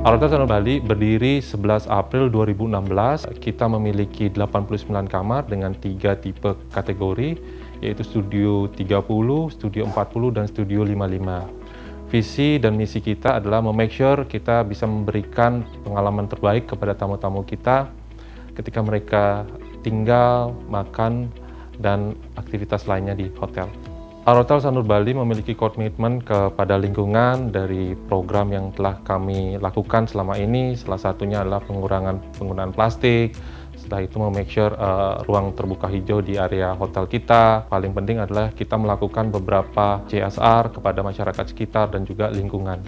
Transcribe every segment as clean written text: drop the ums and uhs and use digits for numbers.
Arotel Sanur Bali berdiri 11 April 2016. Kita memiliki 89 kamar dengan 3 tipe kategori, yaitu Studio 30, Studio 40, dan Studio 55. Visi dan misi kita adalah memake sure kita bisa memberikan pengalaman terbaik kepada tamu-tamu kita ketika mereka tinggal, makan, dan aktivitas lainnya di hotel. Arotel Sanur Bali memiliki komitmen kepada lingkungan dari program yang telah kami lakukan selama ini. Salah satunya adalah pengurangan penggunaan plastik. Setelah itu memake sure ruang terbuka hijau di area hotel kita. Paling penting adalah kita melakukan beberapa CSR kepada masyarakat sekitar dan juga lingkungan.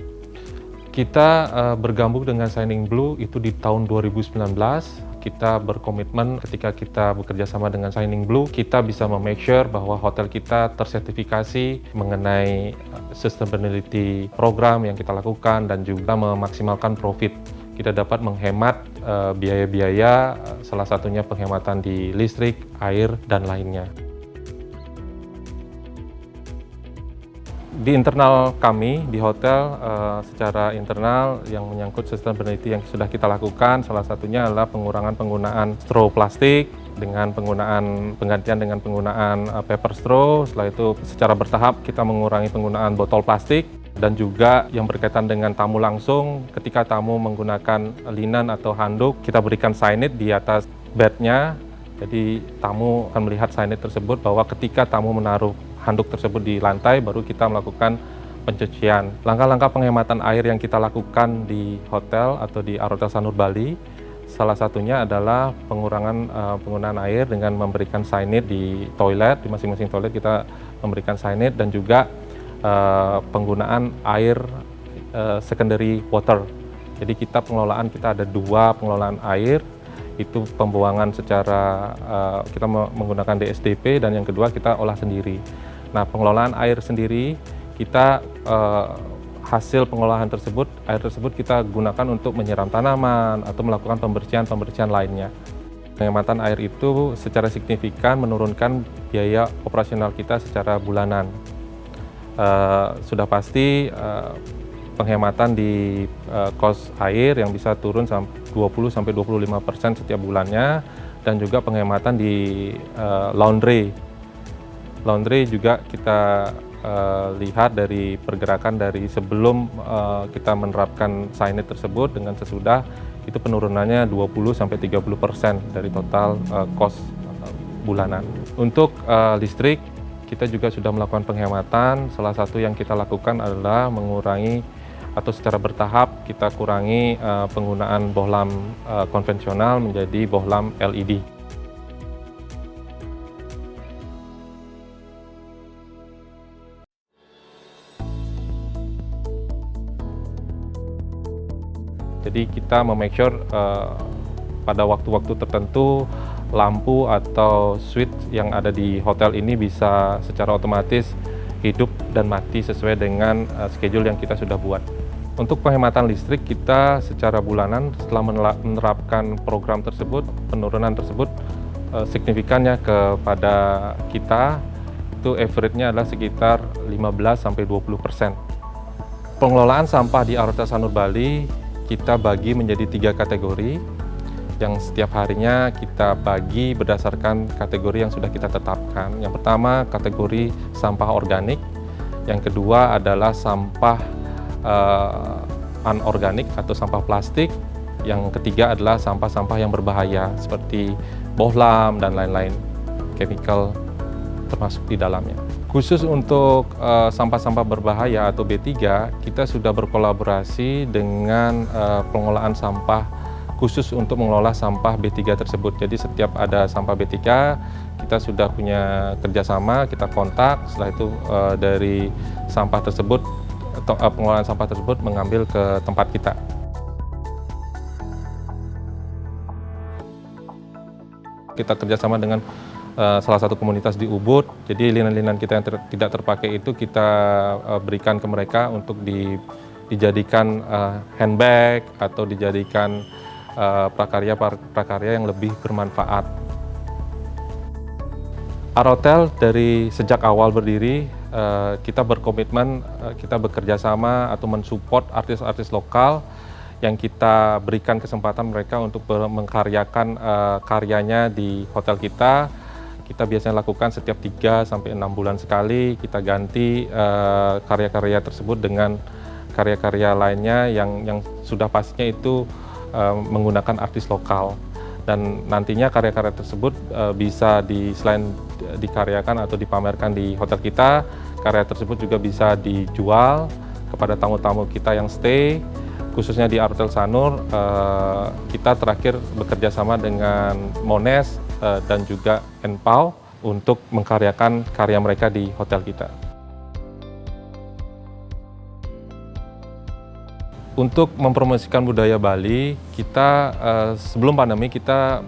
Kita bergabung dengan Shining Blue itu di tahun 2019. Kita berkomitmen ketika kita bekerja sama dengan Shining Blue, kita bisa memake sure bahwa hotel kita tersertifikasi mengenai sustainability program yang kita lakukan dan juga memaksimalkan profit. Kita dapat menghemat biaya-biaya, salah satunya penghematan di listrik, air, dan lainnya. Di internal kami, di hotel, secara internal yang menyangkut sustainability yang sudah kita lakukan, salah satunya adalah pengurangan penggunaan straw plastik dengan penggantian dengan penggunaan paper straw. Setelah itu secara bertahap kita mengurangi penggunaan botol plastik, dan juga yang berkaitan dengan tamu langsung, ketika tamu menggunakan linen atau handuk, kita berikan signage di atas bednya. Jadi tamu akan melihat signage tersebut bahwa ketika tamu menaruh handuk tersebut di lantai, baru kita melakukan pencucian. Langkah-langkah penghematan air yang kita lakukan di hotel atau di Arotel Sanur Bali, salah satunya adalah pengurangan penggunaan air dengan memberikan signage di toilet. Di masing-masing toilet kita memberikan signage, dan juga penggunaan air secondary water. Jadi kita ada 2 pengelolaan air. Itu pembuangan secara kita menggunakan DSDP, dan yang kedua kita olah sendiri. Nah, pengelolaan air sendiri kita hasil pengolahan tersebut, air tersebut kita gunakan untuk menyiram tanaman atau melakukan pembersihan lainnya. Penghematan air itu secara signifikan menurunkan biaya operasional kita secara bulanan. Sudah pasti penghematan di kos air yang bisa turun 20-25% setiap bulannya, dan juga penghematan di laundry. Laundry juga kita lihat dari pergerakan dari sebelum kita menerapkan signage tersebut dengan sesudah, itu penurunannya 20-30% dari total kos bulanan. Untuk listrik, kita juga sudah melakukan penghematan. Salah satu yang kita lakukan adalah mengurangi atau secara bertahap kita kurangi penggunaan bohlam konvensional menjadi bohlam LED. Jadi kita memake sure pada waktu-waktu tertentu lampu atau switch yang ada di hotel ini bisa secara otomatis hidup dan mati sesuai dengan schedule yang kita sudah buat. Untuk penghematan listrik, kita secara bulanan setelah menerapkan program tersebut, penurunan tersebut signifikannya kepada kita itu average-nya adalah sekitar 15-20%. Pengelolaan sampah di Arotel Sanur Bali kita bagi menjadi 3 kategori yang setiap harinya kita bagi berdasarkan kategori yang sudah kita tetapkan. Yang pertama kategori sampah organik, yang kedua adalah sampah anorganik atau sampah plastik, yang ketiga adalah sampah-sampah yang berbahaya seperti bohlam dan lain-lain, chemical termasuk di dalamnya. Khusus untuk sampah-sampah berbahaya atau B3, kita sudah berkolaborasi dengan pengolahan sampah khusus untuk mengelola sampah B3 tersebut. Jadi setiap ada sampah B3, kita sudah punya kerjasama, kita kontak, setelah itu dari sampah tersebut, pengelolaan sampah tersebut mengambil ke tempat kita. Kita kerjasama dengan salah satu komunitas di Ubud, jadi linen-linen kita yang tidak terpakai itu kita berikan ke mereka untuk dijadikan handbag atau dijadikan prakarya yang lebih bermanfaat. Arotel dari sejak awal berdiri, kita berkomitmen, kita bekerja sama atau mensupport artis-artis lokal yang kita berikan kesempatan mereka untuk mengkaryakan karyanya di hotel kita. Kita biasanya lakukan setiap 3 sampai 6 bulan sekali, kita ganti karya-karya tersebut dengan karya-karya lainnya yang sudah pastinya itu menggunakan artis lokal. Dan nantinya karya-karya tersebut bisa selain dikaryakan atau dipamerkan di hotel kita, karya tersebut juga bisa dijual kepada tamu-tamu kita yang stay, khususnya di Artel Sanur. Kita terakhir bekerja sama dengan Mones dan juga Enpau untuk mengkaryakan karya mereka di hotel kita. Untuk mempromosikan budaya Bali, kita sebelum pandemi kita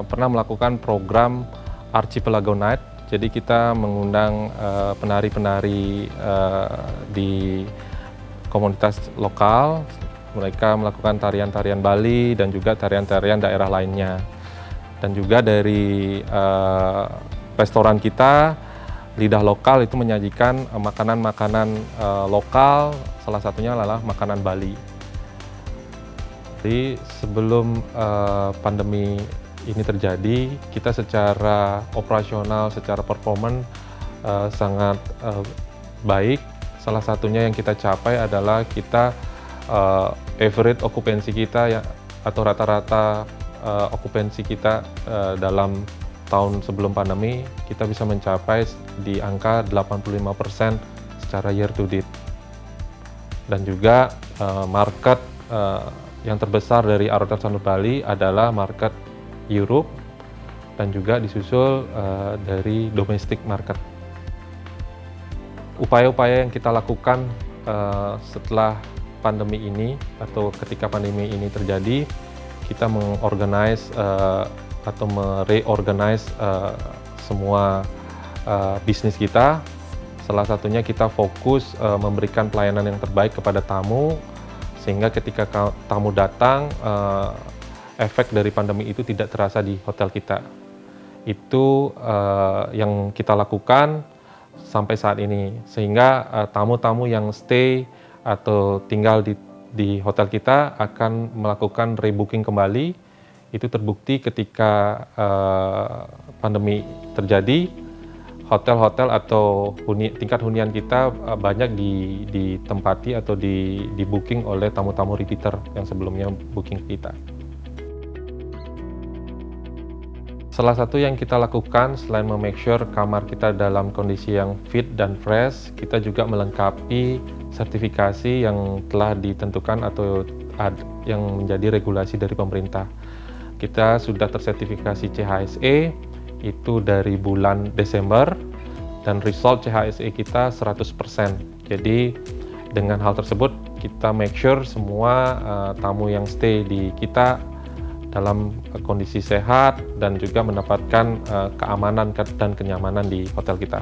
pernah melakukan program Archipelago Night. Jadi kita mengundang penari-penari di komunitas lokal, mereka melakukan tarian-tarian Bali dan juga tarian-tarian daerah lainnya. Dan juga dari restoran kita, Lidah Lokal itu menyajikan makanan-makanan lokal, salah satunya adalah makanan Bali. Jadi sebelum pandemi ini terjadi, kita secara operasional, secara performan sangat baik. Salah satunya yang kita capai adalah kita average okupansi kita atau rata-rata okupansi kita dalam tahun sebelum pandemi kita bisa mencapai di angka 85% secara year to date. Dan juga market yang terbesar dari Artel Sanur Bali adalah market Europe dan juga disusul dari domestic market. Upaya-upaya yang kita lakukan setelah pandemi ini atau ketika pandemi ini terjadi, kita mengorganize atau mereorganize semua bisnis kita. Salah satunya kita fokus memberikan pelayanan yang terbaik kepada tamu, sehingga ketika tamu datang, efek dari pandemi itu tidak terasa di hotel kita. Itu yang kita lakukan sampai saat ini, sehingga tamu-tamu yang stay atau tinggal di hotel kita akan melakukan rebooking kembali. Itu terbukti ketika pandemi terjadi, hotel-hotel atau tingkat hunian kita banyak ditempati atau di booking oleh tamu-tamu repeater yang sebelumnya booking kita. Salah satu yang kita lakukan selain make sure kamar kita dalam kondisi yang fit dan fresh, kita juga melengkapi sertifikasi yang telah ditentukan atau yang menjadi regulasi dari pemerintah. Kita sudah tersertifikasi CHSE itu dari bulan Desember dan result CHSE kita 100%. Jadi dengan hal tersebut kita make sure semua tamu yang stay di kita dalam kondisi sehat dan juga mendapatkan keamanan dan kenyamanan di hotel kita.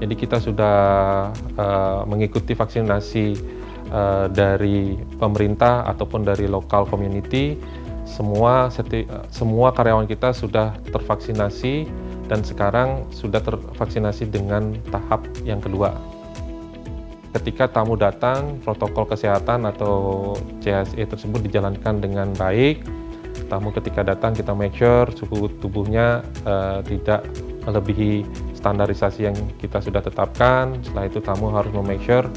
Jadi kita sudah mengikuti vaksinasi dari pemerintah ataupun dari local community. Semua karyawan kita sudah tervaksinasi dan sekarang sudah tervaksinasi dengan tahap yang kedua. Ketika tamu datang, protokol kesehatan atau CHSE tersebut dijalankan dengan baik. Tamu ketika datang kita make sure suhu tubuhnya tidak melebihi standarisasi yang kita sudah tetapkan. Setelah itu tamu harus make sure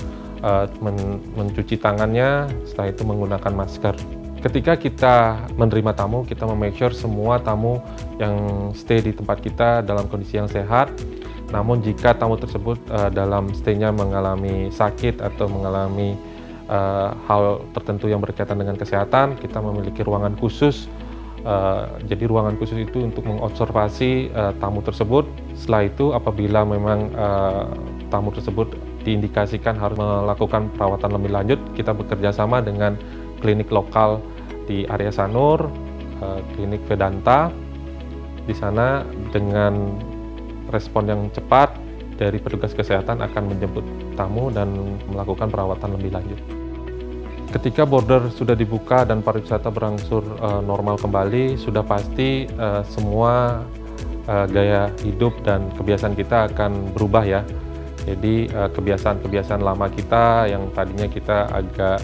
mencuci tangannya, setelah itu menggunakan masker. Ketika kita menerima tamu, kita make sure semua tamu yang stay di tempat kita dalam kondisi yang sehat. Namun jika tamu tersebut dalam stay-nya mengalami sakit atau mengalami hal tertentu yang berkaitan dengan kesehatan, kita memiliki ruangan khusus. Jadi ruangan khusus itu untuk mengobservasi tamu tersebut. Setelah itu apabila memang tamu tersebut diindikasikan harus melakukan perawatan lebih lanjut, kita bekerja sama dengan klinik lokal di area Sanur, klinik Vedanta. Di sana dengan respon yang cepat dari petugas kesehatan akan menjemput tamu dan melakukan perawatan lebih lanjut. Ketika border sudah dibuka dan pariwisata berangsur normal kembali, sudah pasti semua gaya hidup dan kebiasaan kita akan berubah ya. Jadi kebiasaan-kebiasaan lama kita yang tadinya kita agak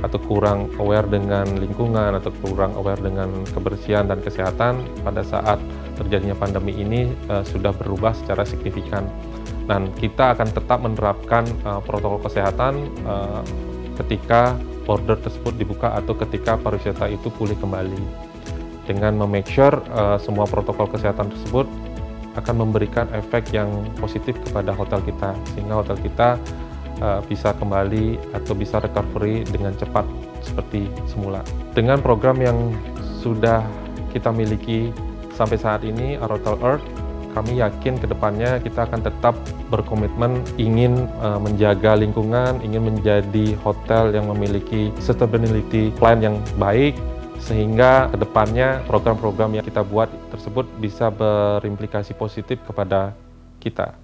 atau kurang aware dengan lingkungan atau kurang aware dengan kebersihan dan kesehatan pada saat terjadinya pandemi ini sudah berubah secara signifikan. Dan kita akan tetap menerapkan protokol kesehatan ketika border tersebut dibuka atau ketika pariwisata itu pulih kembali, dengan memake sure semua protokol kesehatan tersebut akan memberikan efek yang positif kepada hotel kita, sehingga hotel kita bisa kembali atau bisa recovery dengan cepat seperti semula. Dengan program yang sudah kita miliki sampai saat ini, Arotel Earth, kami yakin ke depannya kita akan tetap berkomitmen ingin menjaga lingkungan, ingin menjadi hotel yang memiliki sustainability plan yang baik, sehingga ke depannya program-program yang kita buat tersebut bisa berimplikasi positif kepada kita.